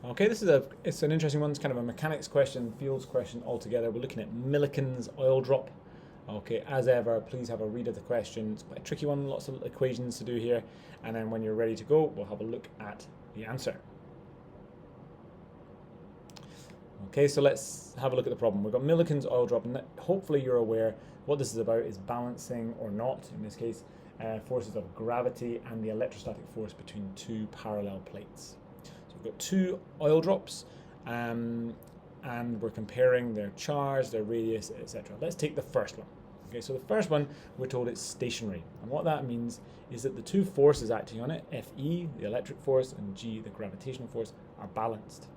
Okay, it's an interesting one. It's kind of a mechanics question, fields question altogether. We're looking at Millikan's oil drop. Okay, as ever, please have a read of the question. It's quite a tricky one, lots of equations to do here. And then when you're ready to go, we'll have a look at the answer. Okay, so let's have a look at the problem. We've got Millikan's oil drop, and hopefully you're aware what this is about is balancing, or not, in this case, forces of gravity and the electrostatic force between two parallel plates. So we've got two oil drops, and we're comparing their charge, their radius, etc. Let's take the first one. Okay, so the first one, we're told it's stationary. And what that means is that the two forces acting on it, Fe, the electric force, and G, the gravitational force, are balanced.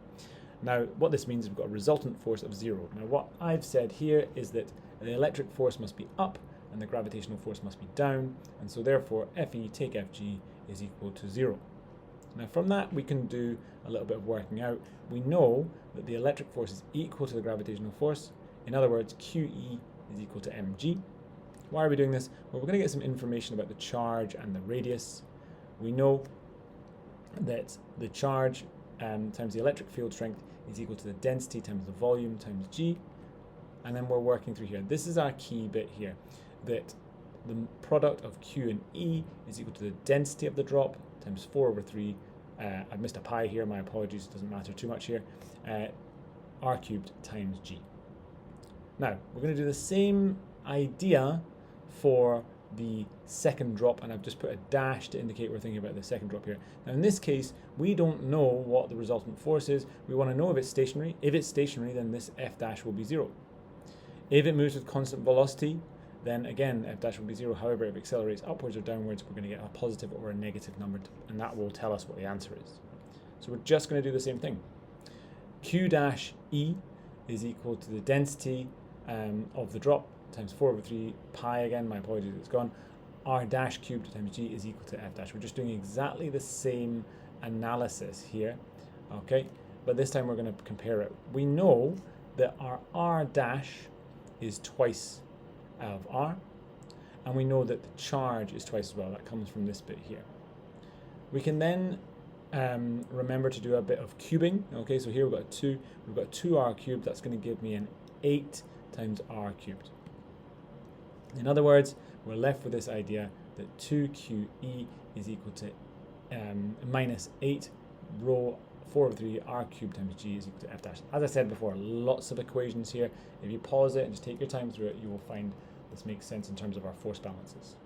Now, what this means is we've got a resultant force of 0. Now, what I've said here is that the electric force must be up and the gravitational force must be down, and so therefore Fe take Fg is equal to 0. Now, from that, we can do a little bit of working out. We know that the electric force is equal to the gravitational force. In other words, QE is equal to mg. Why are we doing this? Well, we're going to get some information about the charge and the radius. We know that the charge times the electric field strength is equal to the density times the volume times g, and then we're working through here. This is our key bit here, that the product of Q and E is equal to the density of the drop times 4/3. I've missed a pi here, my apologies, it doesn't matter too much here, r cubed times g. Now, we're going to do the same idea for the second drop, and I've just put a dash to indicate we're thinking about the second drop here. Now in this case, we don't know what the resultant force is. We want to know if it's stationary. If it's stationary, then this F dash will be 0. If it moves with constant velocity, then again F dash will be 0. However, if it accelerates upwards or downwards, we're going to get a positive or a negative number, and that will tell us what the answer is. So we're just going to do the same thing. Q dash E is equal to the density of the drop times 4/3 pi again, my apologies, it's gone. R dash cubed times G is equal to F dash. We're just doing exactly the same analysis here, okay? But this time we're going to compare it. We know that our R dash is twice of R, and we know that the charge is twice as well. That comes from this bit here. We can then remember to do a bit of cubing. Okay, so here we've got 2r cubed. That's going to give me an 8 times r cubed. In other words, we're left with this idea that 2QE is equal to minus 8 rho 4/3 r cubed times g is equal to F dash. As I said before, lots of equations here. If you pause it and just take your time through it, you will find this makes sense in terms of our force balances.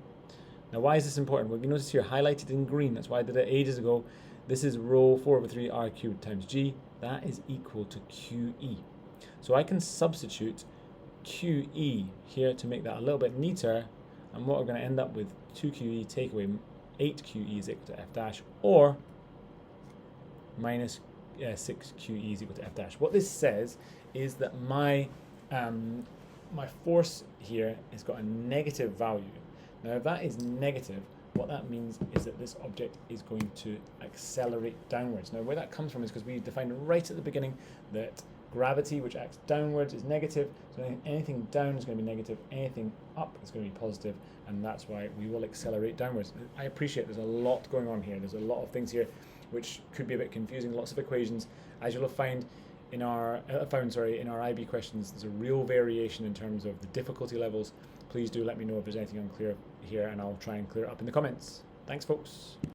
Now, why is this important? Well, you notice here highlighted in green, that's why I did it ages ago. This is rho 4/3 r cubed times g. That is equal to QE. So I can substitute QE here to make that a little bit neater, and what we're going to end up with 2QE take away 8QE is equal to F dash, or minus 6QE is equal to F dash. What this says is that my force here has got a negative value. Now if that is negative, what that means is that this object is going to accelerate downwards. Now where that comes from is because we defined right at the beginning that gravity, which acts downwards, is negative, so anything down is going to be negative, anything up is going to be positive, and that's why we will accelerate downwards. I appreciate there's a lot going on here, there's a lot of things here which could be a bit confusing, lots of equations. As you'll find in our IB questions, there's a real variation in terms of the difficulty levels. Please do let me know if there's anything unclear here, and I'll try and clear it up in the comments. Thanks, folks.